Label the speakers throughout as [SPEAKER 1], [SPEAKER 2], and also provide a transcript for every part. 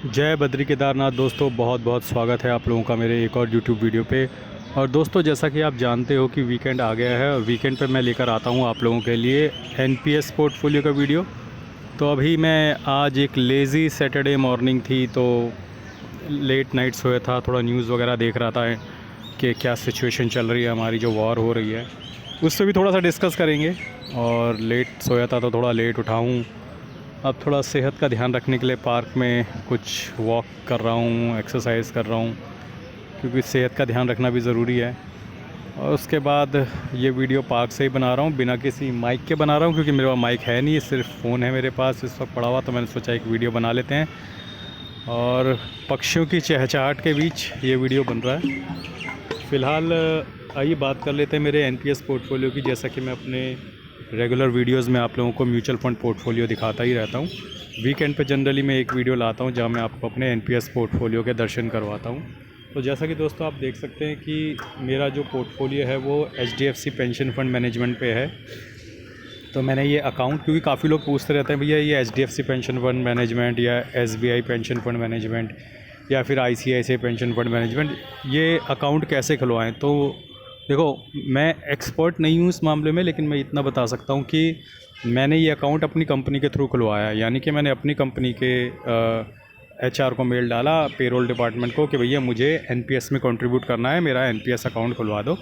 [SPEAKER 1] जय बद्री केदारनाथ दोस्तों, बहुत बहुत स्वागत है आप लोगों का मेरे एक और यूट्यूब वीडियो पे। और दोस्तों, जैसा कि आप जानते हो कि वीकेंड आ गया है और वीकेंड पे मैं लेकर आता हूँ आप लोगों के लिए एनपीएस पोर्टफोलियो का वीडियो। तो अभी मैं आज एक लेज़ी सैटरडे मॉर्निंग थी, तो लेट नाइट सोया था, थोड़ा न्यूज़ वगैरह देख रहा था कि क्या सिचुएशन चल रही है, हमारी जो वॉर हो रही है उससे भी थोड़ा सा डिस्कस करेंगे। और लेट सोया था तो थोड़ा लेट उठा हूँ। अब थोड़ा सेहत का ध्यान रखने के लिए पार्क में कुछ वॉक कर रहा हूँ, एक्सरसाइज कर रहा हूँ, क्योंकि सेहत का ध्यान रखना भी ज़रूरी है। और उसके बाद ये वीडियो पार्क से ही बना रहा हूँ, बिना किसी माइक के बना रहा हूँ, क्योंकि मेरे पास माइक है नहीं, सिर्फ फ़ोन है मेरे पास इस वक्त पड़ा हुआ। तो मैंने सोचा एक वीडियो बना लेते हैं। और पक्षियों की चहचहाट के बीच ये वीडियो बन रहा है। फ़िलहाल आइए बात कर लेते हैं मेरे एनपीएस पोर्टफोलियो की। जैसा कि मैं अपने रेगुलर वीडियोस में आप लोगों को म्यूचुअल फ़ंड पोर्टफोलियो दिखाता ही रहता हूँ। वीकेंड पे जनरली मैं एक वीडियो लाता हूँ जहाँ मैं आपको अपने एनपीएस पोर्टफोलियो के दर्शन करवाता हूँ। तो जैसा कि दोस्तों आप देख सकते हैं कि मेरा जो पोर्टफोलियो है वो एचडीएफसी पेंशन फ़ंड मैनेजमेंट पे है। तो मैंने ये अकाउंट, क्योंकि काफ़ी लोग पूछते रहते हैं भैया ये एचडीएफसी पेंशन फंड मैनेजमेंट या एसबीआई पेंशन फंड मैनेजमेंट या फिर आईसीआईसीआई पेंशन फंड मैनेजमेंट, ये अकाउंट कैसे खुलवाएं। तो देखो, मैं एक्सपर्ट नहीं हूँ इस मामले में, लेकिन मैं इतना बता सकता हूँ कि मैंने ये अकाउंट अपनी कंपनी के थ्रू खुलवाया है। यानी कि मैंने अपनी कंपनी के एचआर को मेल डाला, पेरोल डिपार्टमेंट को, कि भैया मुझे एनपीएस में कंट्रीब्यूट करना है, मेरा एनपीएस अकाउंट खुलवा दो।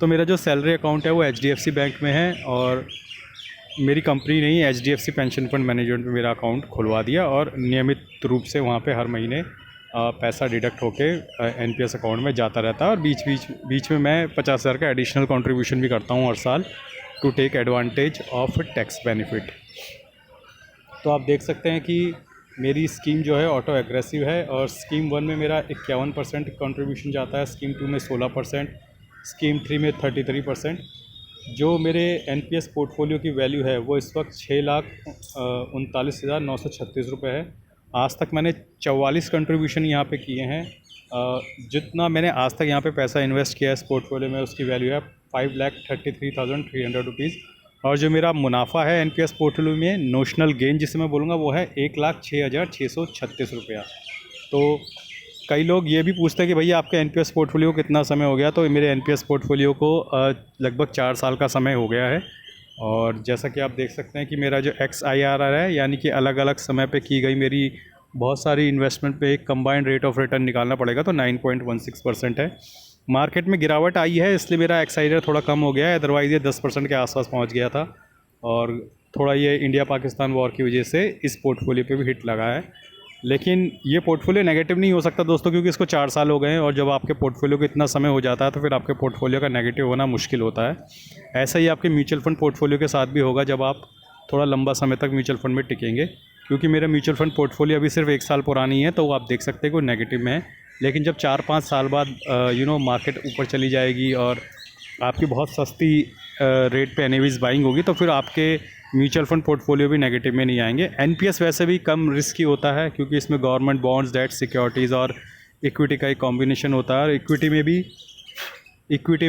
[SPEAKER 1] तो मेरा जो सैलरी अकाउंट है वो एचडीएफसी बैंक में है, और मेरी कंपनी ने ही एचडीएफसी पेंशन फंड मैनेजमेंट में मेरा अकाउंट खुलवा दिया, और नियमित रूप से वहाँ पे हर महीने पैसा डिडक्ट होके एनपीएस अकाउंट में जाता रहता है। और बीच में मैं 50,000 का एडिशनल कंट्रीब्यूशन भी करता हूँ हर साल, to take advantage of tax benefit. तो आप देख सकते हैं कि मेरी स्कीम जो है ऑटो एग्रेसिव है, और स्कीम 1 में मेरा 51% कंट्रीब्यूशन जाता है, स्कीम 2 में 16%, स्कीम 3 में 33%। जो मेरे एनपीएस पोर्टफोलियो की वैल्यू है वो इस वक्त 6,39,936 रुपये है। आज तक मैंने 44 कंट्रीब्यूशन यहाँ पे किए हैं। जितना मैंने आज तक यहाँ पे पैसा इन्वेस्ट किया है इस पोर्टफोलियो में, उसकी वैल्यू है 5,33,300 रुपीज़। और जो मेरा मुनाफा है एनपीएस पोर्टफोलियो में, नोशनल गेन जिसे मैं बोलूँगा, वो है 1,06,636 रुपया। तो कई लोग ये भी पूछते हैं कि भैया आपके एनपीएस पोर्टफोलियो को कितना समय हो गया। तो मेरे एनपीएस पोर्टफोलियो को लगभग 4 साल का समय हो गया है। और जैसा कि आप देख सकते हैं कि मेरा जो XIRR है, यानी कि अलग अलग समय पे की गई मेरी बहुत सारी इन्वेस्टमेंट पे एक कंबाइंड रेट ऑफ रिटर्न निकालना पड़ेगा, तो 9.16% है। मार्केट में गिरावट आई है, इसलिए मेरा XIRR थोड़ा कम हो गया है, अदरवाइज़ ये 10% के आसपास पहुंच गया था। और थोड़ा ये इंडिया पाकिस्तान वॉर की वजह से इस पोर्टफोलियो पे भी हिट लगा है। लेकिन ये पोर्टफोलियो नेगेटिव नहीं हो सकता दोस्तों, क्योंकि इसको 4 साल हो गए हैं, और जब आपके पोर्टफोलियो को इतना समय हो जाता है तो फिर आपके पोर्टफोलियो का नेगेटिव होना मुश्किल होता है। ऐसा ही आपके म्यूचुअल फंड पोर्टफोलियो के साथ भी होगा, जब आप थोड़ा लंबा समय तक म्यूचुअल फंड में टिकेंगे। क्योंकि मेरा म्यूचुअल फंड पोर्टफोलियो अभी सिर्फ 1 साल पुरानी है, तो आप देख सकते हैं कि नेगेटिव में है। लेकिन जब 4-5 साल बाद मार्केट ऊपर चली जाएगी और आपकी बहुत सस्ती रेट पे एनएवीज बाइंग होगी, तो फिर आपके म्यूचुअल फंड पोर्टफोलियो भी नेगेटिव में नहीं आएंगे। एनपीएस वैसे भी कम रिस्की होता है, क्योंकि इसमें गवर्नमेंट बॉन्ड्स, डेट सिक्योरिटीज़ और इक्विटी का एक कॉम्बिनेशन होता है, और इक्विटी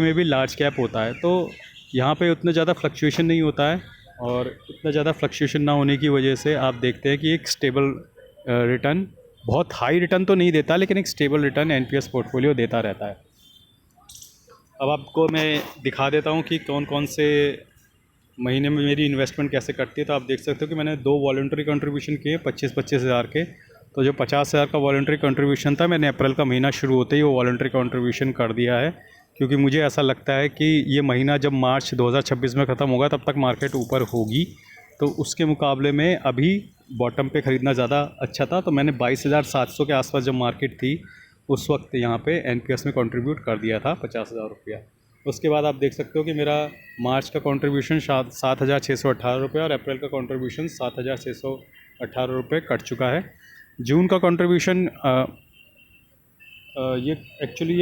[SPEAKER 1] में भी लार्ज कैप होता है। तो यहाँ पे उतना ज़्यादा फ्लक्चुएशन नहीं होता है, और उतना ज़्यादा फ्लक्चुएशन ना होने की वजह से आप देखते हैं कि एक स्टेबल रिटर्न, बहुत हाई रिटर्न तो नहीं देता, लेकिन एक स्टेबल रिटर्न एनपीएस पोर्टफोलियो देता रहता है। अब आपको मैं दिखा देता हूँ कि कौन कौन से महीने में मेरी इन्वेस्टमेंट कैसे कटती है। तो आप देख सकते हो कि मैंने 2 वॉलंटरी कंट्रीब्यूशन किए 25-25 हज़ार के। तो जो 50 हज़ार का वॉलंटरी कंट्रीब्यूशन था, मैंने अप्रैल का महीना शुरू होते ही वो वॉलंटरी कंट्रीब्यूशन कर दिया है, क्योंकि मुझे ऐसा लगता है कि ये महीना जब मार्च 2026 में ख़त्म होगा तब तक मार्केट ऊपर होगी, तो उसके मुकाबले में अभी बॉटम पे ख़रीदना ज़्यादा अच्छा था। तो मैंने 22,700 के आसपास जब मार्केट थी, उस वक्त यहाँ पे एनपीएस में कंट्रीब्यूट कर दिया था 50,000 रुपया। उसके बाद आप देख सकते हो कि मेरा मार्च का कंट्रीब्यूशन 7,618 रुपये, और अप्रैल का कंट्रीब्यूशन 7,618 रुपये कट चुका है। जून का कंट्रीब्यूशन ये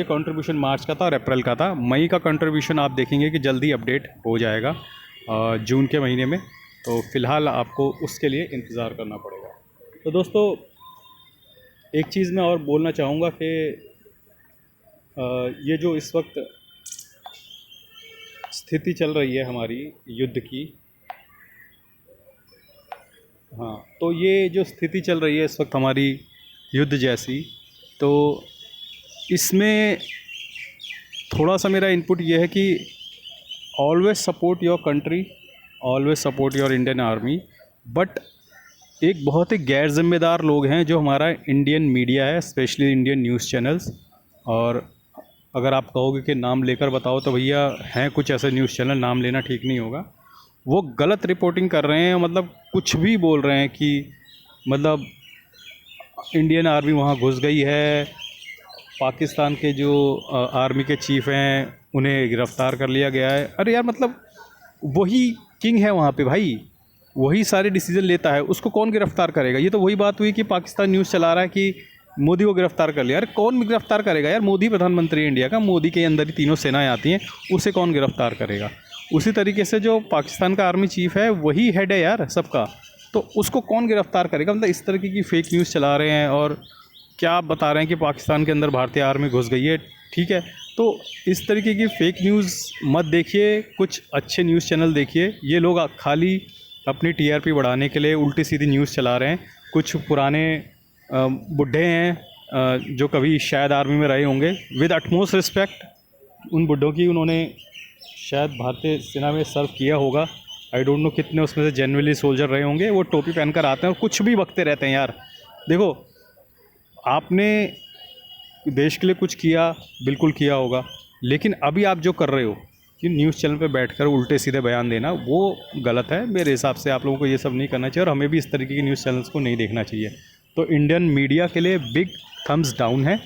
[SPEAKER 1] कंट्रीब्यूशन मार्च का था और अप्रैल का था। मई का कंट्रीब्यूशन आप देखेंगे कि जल्दी अपडेट हो जाएगा जून के महीने में। तो फ़िलहाल आपको उसके लिए इंतज़ार करना पड़ेगा। तो दोस्तों, एक चीज़ मैं और बोलना चाहूँगा कि ये जो इस वक्त स्थिति चल रही है हमारी युद्ध की, हाँ, तो ये जो स्थिति चल रही है इस वक्त हमारी युद्ध जैसी। तो इसमें थोड़ा सा मेरा इनपुट ये है कि always support your country, always support your Indian army. But एक बहुत ही गैर जिम्मेदार लोग हैं जो हमारा इंडियन मीडिया है, स्पेशली इंडियन न्यूज़ चैनल्स। और अगर आप कहोगे कि नाम लेकर बताओ तो भैया हैं कुछ ऐसे न्यूज़ चैनल, नाम लेना ठीक नहीं होगा। वो गलत रिपोर्टिंग कर रहे हैं, मतलब कुछ भी बोल रहे हैं कि मतलब इंडियन आर्मी वहाँ घुस गई है, पाकिस्तान के जो आर्मी के चीफ़ हैं उन्हें गिरफ़्तार कर लिया गया है। अरे यार, मतलब वही किंग है वहाँ पे भाई, वही सारे डिसीजन लेता है, उसको कौन गिरफ़्तार करेगा? ये तो वही बात हुई कि पाकिस्तान न्यूज़ चला रहा है कि मोदी को गिरफ़्तार कर लिया। अरे कौन गिरफ़्तार करेगा यार? मोदी प्रधानमंत्री इंडिया का, मोदी के अंदर ही तीनों सेनाएं आती हैं, उसे कौन गिरफ़्तार करेगा? उसी तरीके से जो पाकिस्तान का आर्मी चीफ़ है वही हेड है यार सबका, तो उसको कौन गिरफ़्तार करेगा? मतलब इस तरीके की फ़ेक न्यूज़ चला रहे हैं और क्या आप बता रहे हैं कि पाकिस्तान के अंदर भारतीय आर्मी घुस गई है। ठीक है, तो इस तरीके की फ़ेक न्यूज़ मत देखिए, कुछ अच्छे न्यूज़ चैनल देखिए। ये लोग खाली अपनी टीआरपी बढ़ाने के लिए उल्टी सीधी न्यूज़ चला रहे हैं। कुछ पुराने बुड्ढे हैं जो कभी शायद आर्मी में रहे होंगे, विद अटमोस्ट रिस्पेक्ट उन बुड्ढों की, उन्होंने शायद भारतीय सेना में सर्व किया होगा। आई डोंट नो कितने उसमें से जेन्युइनली सोल्जर रहे होंगे। वो टोपी पहनकर आते हैं और कुछ भी बकते रहते हैं यार। देखो, आपने देश के लिए कुछ किया, बिल्कुल किया होगा, लेकिन अभी आप जो कर रहे हो कि न्यूज़ चैनल पे बैठकर उल्टे सीधे बयान देना, वो गलत है। मेरे हिसाब से आप लोगों को ये सब नहीं करना चाहिए और हमें भी इस तरीके की न्यूज़ चैनल्स को नहीं देखना चाहिए। तो इंडियन मीडिया के लिए बिग थम्स डाउन है,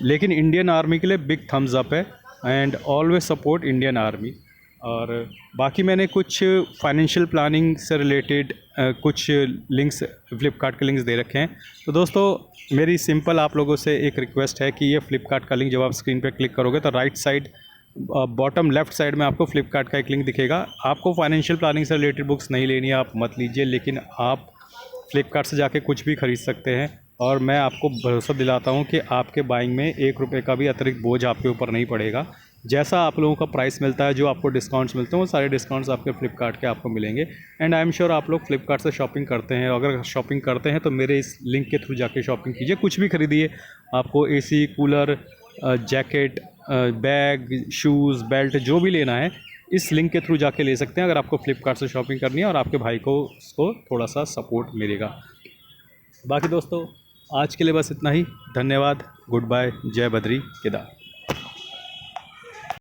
[SPEAKER 1] लेकिन इंडियन आर्मी के लिए बिग थम्स अप है। And always support Indian army. और बाकी मैंने कुछ फाइनेंशियल प्लानिंग से रिलेटेड कुछ लिंक्स, फ्लिपकार्ट के लिंक्स दे रखे हैं। तो दोस्तों, मेरी सिंपल आप लोगों से एक रिक्वेस्ट है कि ये फ्लिपकार्ट का लिंक जब आप स्क्रीन पे क्लिक करोगे तो right side bottom left side में आपको फ्लिपकार्ट का एक लिंक दिखेगा। आपको फाइनेंशियल प्लानिंग से रिलेटेड बुक्स नहीं लेनी है, आप मत लीजिए, लेकिन आप फ्लिपकार्ट से जाके कुछ भी ख़रीद सकते हैं। और मैं आपको भरोसा दिलाता हूँ कि आपके बाइंग में 1 रुपये का भी अतिरिक्त बोझ आपके ऊपर नहीं पड़ेगा। जैसा आप लोगों का प्राइस मिलता है, जो आपको डिस्काउंट्स मिलते हैं, वो सारे डिस्काउंट्स आपके फ्लिपकार्ट के आपको मिलेंगे। एंड आई एम श्योर आप लोग फ्लिपकार्ट से शॉपिंग करते हैं। अगर शॉपिंग करते हैं तो मेरे इस लिंक के थ्रू जाके शॉपिंग कीजिए, कुछ भी खरीदिए। आपको AC, cooler, jacket, bag, shoes, belt जो भी लेना है इस लिंक के थ्रू जाके ले सकते हैं, अगर आपको फ्लिपकार्ट से शॉपिंग करनी है और आपके भाई को उसको थोड़ा सा सपोर्ट मिलेगा। बाकी दोस्तों, आज के लिए बस इतना ही। धन्यवाद, गुड बाय, जय बद्री केदार।